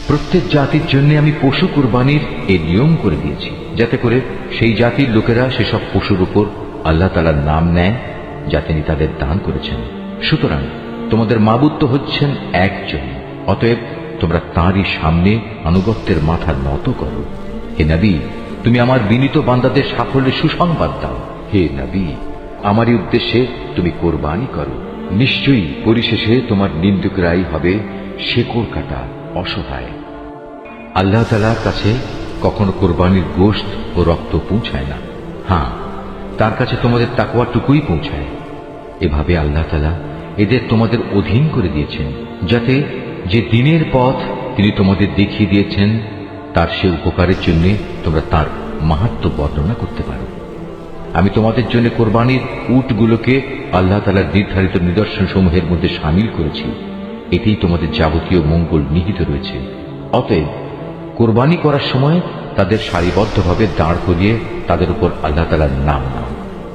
প্রত্যেক জাতির জন্য আমি পশু কুরবানির এই নিয়ম করে দিয়েছি, যাতে করে সেই জাতির লোকেরা সেসব পশুর উপর আল্লাহ তাআলার নাম নেয় যা তিনি তাদের দান করেছেন। সুতরাং তোমাদের মাবুদ তো হচ্ছেন একজন, অতএব তোমরা তাঁরই সামনে আনুগত্যের মাথা নত করো। হে নবী, তুমি আমার বিনীত বান্দাদের সাফল্যের সুসংবাদ দাও। হে নবী, আমারই উদ্দেশ্যে তুমি কোরবানি করো। নিশ্চয়ই পরিশেষে তোমার নিন্দুকরাই হবে শেকড় কাটা অসহায়। আল্লাহ তাআলার কাছে কখনো কোরবানির গোশত ও রক্ত পৌঁছায় না, হ্যাঁ, তার কাছে তোমাদের তাকওয়াটুকুই পৌঁছায়। এভাবে আল্লাহ তাআলা এদের তোমাদের অধীন করে দিয়েছেন, যাতে যে দিনের পথ তিনি তোমাদের দেখিয়ে দিয়েছেন তার সে উপকারের জন্য তোমরা তার মাহাত্ম্য বর্ণনা করতে পারো। আমি তোমাদের জন্য কোরবানির উটগুলোকে আল্লাহ তাআলার নির্ধারিত নিদর্শন সমূহের মধ্যে শামিল করেছি, এতেই তোমাদের যাবতীয় মঙ্গল নিহিত রয়েছে। অতএব কোরবানি করার সময় তাদের সারিবদ্ধভাবে দাঁড় করিয়ে তাদের উপর আল্লাহ তাআলার নাম নাও।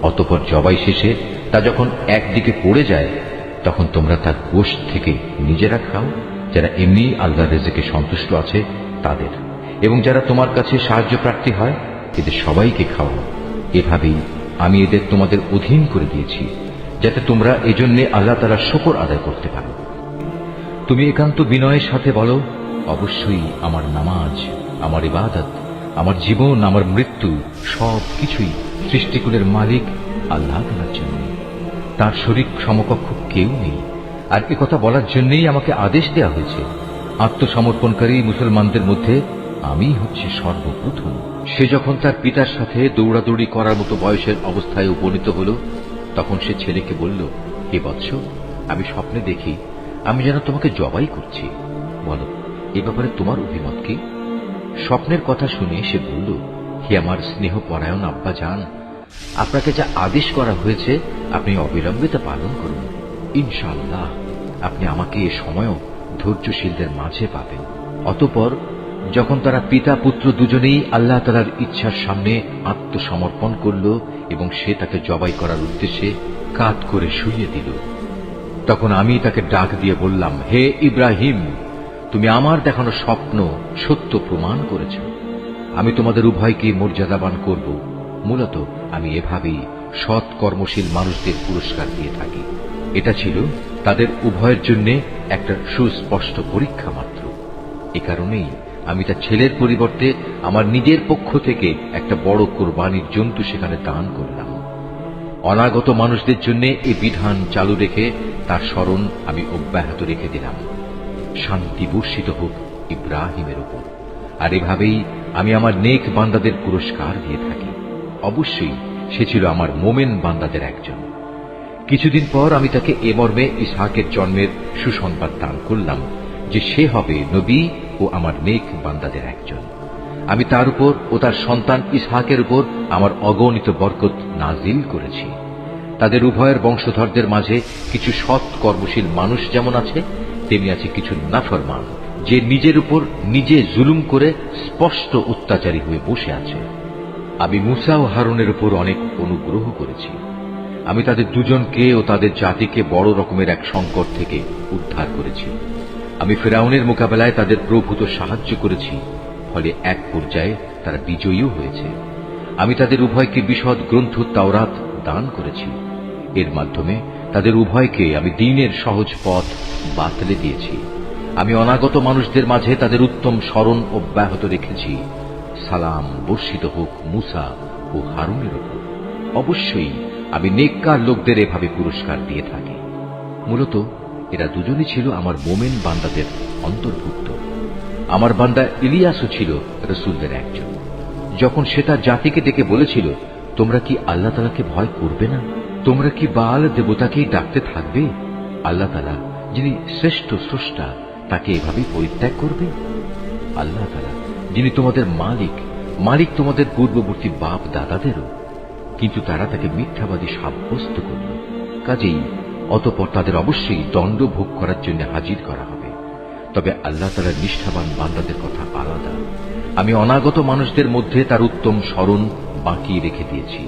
অতঃপর জবাই শেষে তা যখন একদিকে পড়ে যায়, তখন তোমরা তার গোশত থেকে নিজেরা খাও, যারা এমনি আল্লাহর রিজকে সন্তুষ্ট আছে তাদের, এবং যারা তোমার কাছে সাহায্য প্রার্থী হয় এদের সবাইকে খাওয়াও। এভাবেই আমি এদের তোমাদের অধীন করে দিয়েছি, যাতে তোমরা এজন্য আল্লাহ তাআলার শুকর আদায় করতে পারো। তুমি একান্ত বিনয়ের সাথে বলো, অবশ্যই আমার নামাজ, আমার ইবাদত, আমার জীবন, আমার মৃত্যু সব কিছুই সৃষ্টিকুলের মালিক আল্লাহ তাআলার জন্য। তার শরীক সমকক্ষ কেউ নেই। আর একথা বলার জন্যই আমাকে আদেশ দেওয়া হয়েছে। আত্মসমর্পণকারী মুসলমানদের মধ্যে আমি হচ্ছে সর্বপ্রথম। সে যখন তার পিতার সাথে দৌড়াদৌড়ি করার মতো বয়সের অবস্থায় উপনীত হল, তখন সে ছেলেকে বলল, হে বৎস, আমি স্বপ্নে দেখি আমি যেন তোমাকে জবাই করছি। বলো, এ ব্যাপারে তোমার অভিমত কি? স্বপ্নের কথা শুনে সে বলল, হে আমার স্নেহপরায়ণ আব্বা জান, আপনাকে যা আদেশ করা হয়েছে আপনি অবিলম্বে তা পালন করুন। ইনশাআল্লাহ আপনি আমাকে এ সময়ও ধৈর্যশীলদের মাঝে পাবেন। অতঃপর যখন তারা পিতা পুত্র দুজনেই আল্লাহ তাআলার ইচ্ছার সামনে আত্মসমর্পণ করল এবং সে তাকে জবাই করার উদ্দেশ্যে কাত করে শুইয়ে দিল, তখন আমি তাকে ডাক দিয়ে বললাম, হে ইব্রাহিম, তুমি আমার দেখানো স্বপ্ন সত্য প্রমাণ করেছ। আমি তোমাদের উভয়কে মর্যাদাবান করব। মূলত আমি এভাবেই সৎ কর্মশীল মানুষদের পুরস্কার দিয়ে থাকি। এটা ছিল তাদের উভয়ের জন্য একটা সুস্পষ্ট পরীক্ষা মাত্র। এ কারণেই আমি তার ছেলের পরিবর্তে আমার নিজের পক্ষ থেকে একটা বড় কোরবানির জন্তু সেখানে দান করলাম। অনাগত মানুষদের জন্য এই বিধান চালু রেখে তার স্মরণ আমি অব্যাহত রেখে দিলাম। শান্তি বর্ষিত হোক ইব্রাহিমের উপর। আর এভাবেই আমি আমার নেক বান্দাদের পুরস্কার দিয়ে থাকি। অবশ্যই সে ছিল আমার মোমেন বান্দাদের একজন। কিছুদিন পর আমি তাকে এ মর্মে ইসহাকের জন্মের সুসংবাদ দান করলাম যে সে হবে নবী ও আমার নেক বান্দাদের একজন। আমি তার উপর ও তার সন্তান ইসহাকের উপর আমার অগণিত বরকত নাজিল করেছি। তাদের উভয়ের বংশধরদের মাঝে কিছু সৎ কর্মশীল মানুষ যেমন আছে, তেমনি আছে কিছু নাফরমান, যে নিজের উপর নিজে জুলুম করে স্পষ্ট অত্যাচারী হয়ে বসে আছে। আমি মুসা ও হারুনের উপর অনেক অনুগ্রহ করেছি। আমি তাদের দুজনকে ও তাদের জাতিকে বড় রকমের এক সংকট থেকে উদ্ধার করেছি। আমি ফিরআউনের মোকাবেলায় তাদের প্রভূত সাহায্য করেছি, ফলে এক পর্যায়ে তারা বিজয়ীও হয়েছে। আমি তাদের উভয়কে বিশদ গ্রন্থ তাওরাত দান করেছি। এর মাধ্যমে তাদের উভয়কে আমি দ্বীনের সহজ পথ বাতলে দিয়েছি। আমি অনাগত মানুষদের মাঝে তাদের উত্তম স্মরণ অব্যাহত রেখেছি। সালাম বর্ষিত হোক মুসা ও হারুনের উপর। অবশ্যই আমি নেককার লোকদের এভাবে পুরস্কার দিয়ে থাকি। মূলত এরা দুজনই ছিল আমার মোমেন বান্দাদের অন্তর্ভুক্ত। আমার বান্দা ইলিয়াসও ছিল রাসূলদের একজন। যখন সে তার জাতিকে ডেকে বলেছিল, তোমরা কি আল্লাহ তাআলাকে ভয় করবে না? তোমরা কি বাল দেবতাকেই ডাকতে থাকবে? আল্লাহ তাআলা যিনি শ্রেষ্ঠ স্রষ্টা, তাকে এভাবেই পরিত্যাগ করবে? আল্লাহ তাআলা যিনি তোমাদের মালিক তোমাদের পূর্ববর্তী বাপ দাদাদেরও। কিন্তু তারা তাকে মিথ্যাবাদী সাব্যস্ত করল। কাজেই অতঃপর তাদের অবশ্যই দণ্ড ভোগ করার জন্য হাজির করা হবে। তবে আল্লাহ তাআলার নিষ্ঠাবান বান্দাদের কথা আলাদা। আমি অনাগত মানুষদের মধ্যে তার উত্তম স্মরণ বাঁকিয়ে রেখে দিয়েছি।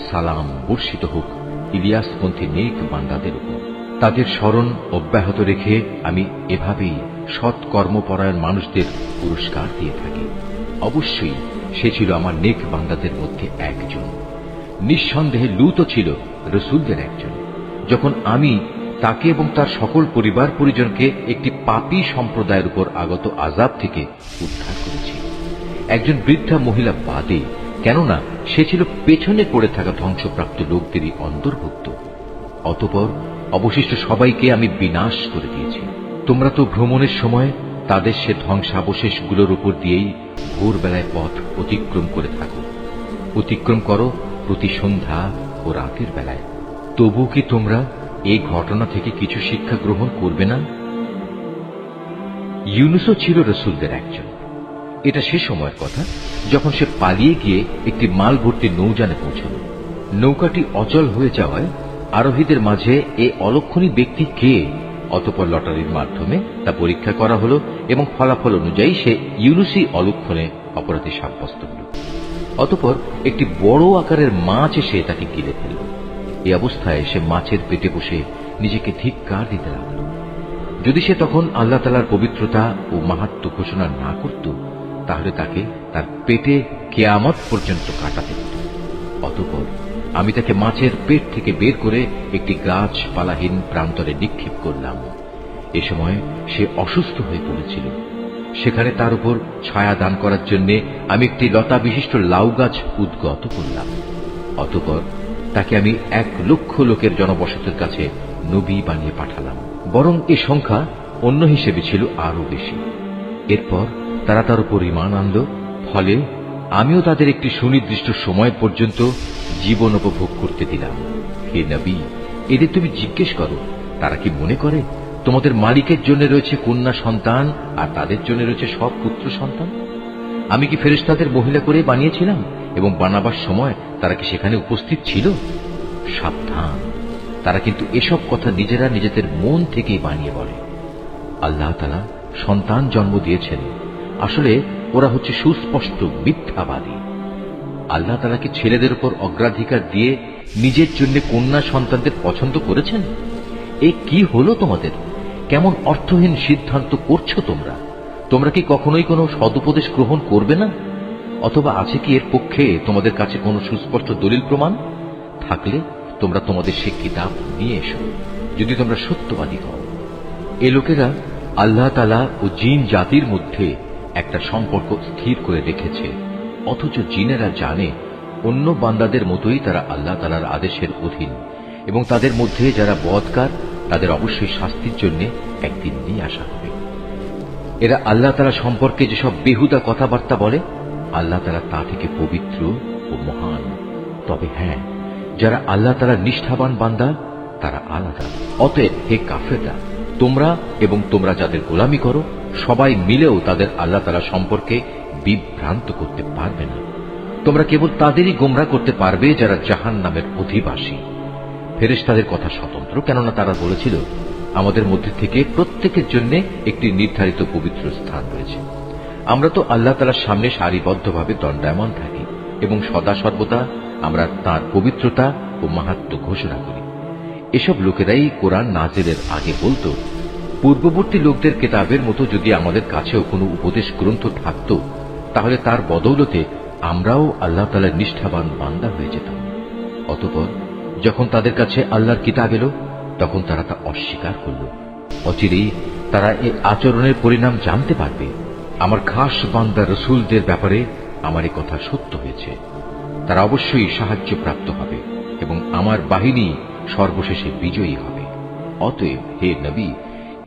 সালাম বর্ষিত হোক ইলিয়াসপন্থী নেক বান্দাদের উপর। তাদের স্মরণ অব্যাহত রেখে আমি এভাবেই সৎ কর্মপরায়ণ মানুষদের পুরস্কার দিয়ে থাকে। অবশ্যই সে ছিল আমার নেক বান্দাদের মধ্যে একজন। নিঃসন্দেহে লূতও ছিল রসুলদের একজন। যখন আমি তাকে এবং তার সকল পরিবার পরিজনকে একটি পাপী সম্প্রদায়ের উপর আগত আযাব থেকে উদ্ধার করেছি, একজন বৃদ্ধা মহিলা বাদে, কেননা সে ছিল পেছনে পড়ে থাকা ধ্বংসপ্রাপ্ত লোকদেরই অন্তর্ভুক্ত। অতঃপর অবশিষ্ট সবাইকে আমি বিনাশ করে দিয়েছি। তোমরা তো ভ্রমণের সময় তাদের সে ধ্বংসাবশেষগুলোর উপর দিয়েই ভোরবেলায় পথ অতিক্রম করে থাকো। অতিক্রম করো প্রতি সন্ধ্যা ও রাতের বেলায়। তবু কি তোমরা এই ঘটনা থেকে কিছু শিক্ষা গ্রহণ করবে না? ইউনুসও ছিল রসুলদের একজন। এটা সে সময়ের কথা যখন সে পালিয়ে গিয়ে একটি মাল ভর্তি নৌযানে পৌঁছল। নৌকাটি অচল হয়ে যাওয়ায় আরোহীদের মাঝে এই অলক্ষণী ব্যক্তি কে? অতঃপর লটারির মাধ্যমে তা পরীক্ষা করা হল এবং ফলাফল অনুযায়ী সে ইউনুসই অলক্ষণে অপরাধী সাব্যস্ত হল। অতঃপর একটি বড় আকারের মাছ এসে তাকে গিলে ফেলল। এই অবস্থায় সে মাছের পেটে বসে নিজেকে ধিক্কার দিতে লাগল। যদি সে তখন আল্লাহ তাআলার পবিত্রতা ও মাহাত্ম্য ঘোষণা না করত, তাহলে তাকে তার পেটে কিয়ামত পর্যন্ত কাটাতে হত। অতঃপর আমি তাকে মাছের পেট থেকে বের করে একটি গাছপালাহীন প্রান্তরে নিক্ষেপ করলাম। এ সময় সে অসুস্থ হয়ে পড়েছিল। সেখানে তার উপর ছায়া দান করার জন্য আমি একটি লতা বিশিষ্ট লাউ গাছ উদ্গত করলাম। অতঃপর তাকে আমি 1,00,000 লোকের জনবসতির কাছে নবী বানিয়ে পাঠালাম। বরং এ সংখ্যা অন্য হিসেবে ছিল আরো বেশি। এরপর তারা তার উপর ঈমান আনল। ফলে আমিও তাদের একটি সুনির্দিষ্ট সময় পর্যন্ত জীবন উপভোগ করতে দিলাম। হে নবী, এদের তুমি জিজ্ঞেস করো, তারা কি মনে করে তোমাদের মালিকের জন্য রয়েছে কন্যা সন্তান আর তাদের জন্য রয়েছে সব পুত্র সন্তান? আমি কি ফেরেশতাদের মহিলা করে বানিয়েছিলাম এবং বানাবার সময় তারা কি সেখানে উপস্থিত ছিল? সাবধান, তারা কিন্তু এসব কথা নিজেরা নিজেদের মন থেকেই বানিয়ে বলে। আল্লাহ তাআলা সন্তান জন্ম দিয়েছেন, আসলে ওরা হচ্ছে সুস্পষ্ট মিথ্যাবাদী। আল্লাহ তাআলা কি ছেলেদের উপর অগ্রাধিকার দিয়ে নিজের জন্য কন্যা সন্তানদের পছন্দ করেছেন? এ কি হলো তোমাদের? কেমন অর্থহীন সিদ্ধান্ত করছো তোমরা? তোমরা কি কখনোই কোনো সদুপদেশ গ্রহণ করবে না? অথবা আছে কি এর পক্ষে তোমাদের কাছে কোনো সুস্পষ্ট দলিল প্রমাণ? থাকলে তোমরা তোমাদের সে কিতাব নিয়ে এসো, যদি তোমরা সত্যবাদী হও। এ লোকেরা আল্লাহ তাআলা ও জিন জাতির মধ্যে একটা সম্পর্ক স্থির করে রেখেছে, অথচ জিনেরা জানে অন্য বান্দাদের মতোই তারা আল্লাহ তাআলার আদেশের অধীন, এবং তাদের মধ্যে যারা বদকার তাদের অবশ্যই শাস্তির জন্য একদিন নিয়ে আসা হবে। এরা আল্লাহ তাআলা সম্পর্কে যেসব বেহুদা কথাবার্তা বলে, আল্লাহ তাআলা তা থেকে পবিত্র ও মহান। তবে হ্যাঁ, যারা আল্লাহ তাআলার নিষ্ঠাবান বান্দা তারা আলাদা। অতএব হে কাফেররা, তোমরা এবং তোমরা যাদের গোলামি করো সবাই মিলেও তাদের আল্লাহ তাআলা সম্পর্কে বিভ্রান্ত করতে পারবে না। তোমরা কেবল তাদেরই গোমরা করতে পারবে যারা জাহান্নামের অধিবাসী। ফেরেশতাদের কথা স্বতন্ত্র, কেননা তারা বলেছিল আমাদের মধ্যে থেকে প্রত্যেকের জন্য একটি নির্ধারিত পবিত্র স্থান রয়েছে। আমরা তো আল্লাহ তাআলার সামনে সারিবদ্ধভাবে দণ্ডায়মান থাকি এবং সদা সর্বদা আমরা তাঁর পবিত্রতা ও মাহাত্ম্য ঘোষণা করি। এসব লোকেরাই কোরআন নাজিলের আগে বলতো, পূর্ববর্তী লোকদের কেতাবের মতো যদি আমাদের কাছেও কোনো উপদেশ গ্রন্থ থাকত, তাহলে তার বদৌলতে আমরাও আল্লাহ তাআলার নিষ্ঠাবান বান্দা হয়ে যেতাম। অতঃপর যখন তাদের কাছে আল্লাহর কিতাব এলো, তখন তারা তা অস্বীকার করল। অচিরেই তারা এই আচরণের পরিণাম জানতে পারবে। আমার খাস বান্দা রসুলদের ব্যাপারে আমার এ কথা সত্য হয়েছে। তারা অবশ্যই সাহায্য প্রাপ্ত হবে এবং আমার বাহিনী সর্বশেষে বিজয়ী হবে। অতএব হে নবী,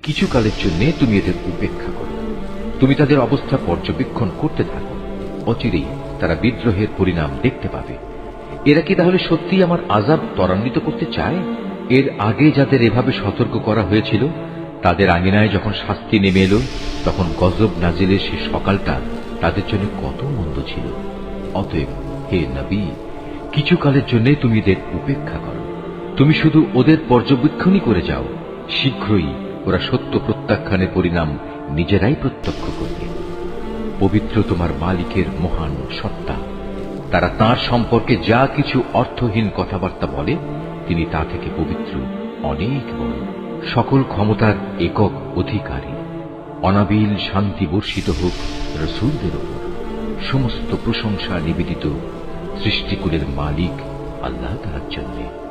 কিছু কালের জন্য তুমি এদের উপেক্ষা করো। তুমি তাদের অবস্থা পর্যবেক্ষণ করতে থাকো। অচিরেই তারা বিদ্রোহের পরিণাম দেখতে পাবে। এরা কি তাহলে সত্যি আমার আযাব ত্বরান্বিত করতে চায়? এর আগে যাদের এভাবে সতর্ক করা হয়েছিল, তাদের আঙিনায় যখন শাস্তি নেমে এলো, তখন গজব নাজিলের সে সকালটা তাদের জন্য কত মন্দ ছিল। অতএব হে নবী, কিছু কালের জন্য তুমি এদের উপেক্ষা করো। তুমি শুধু ওদের পর্যবেক্ষণই করে যাও। শীঘ্রই ওরা সত্য প্রত্যাখ্যানের পরিণাম নিজেরাই প্রত্যক্ষ করবে। পবিত্র তোমার মালিকের মহান সত্তা। তারা তাঁর সম্পর্কে যা কিছু অর্থহীন কথাবার্তা বলে, তিনি তা থেকে পবিত্র, অনেক বড়, সকল ক্ষমতার একক অধিকারী। অনাবিল শান্তি বর্ষিত হোক রসূলদের উপর। সমস্ত প্রশংসা নিবেদিত সৃষ্টিকুলের মালিক আল্লাহ তাআলার জন্য।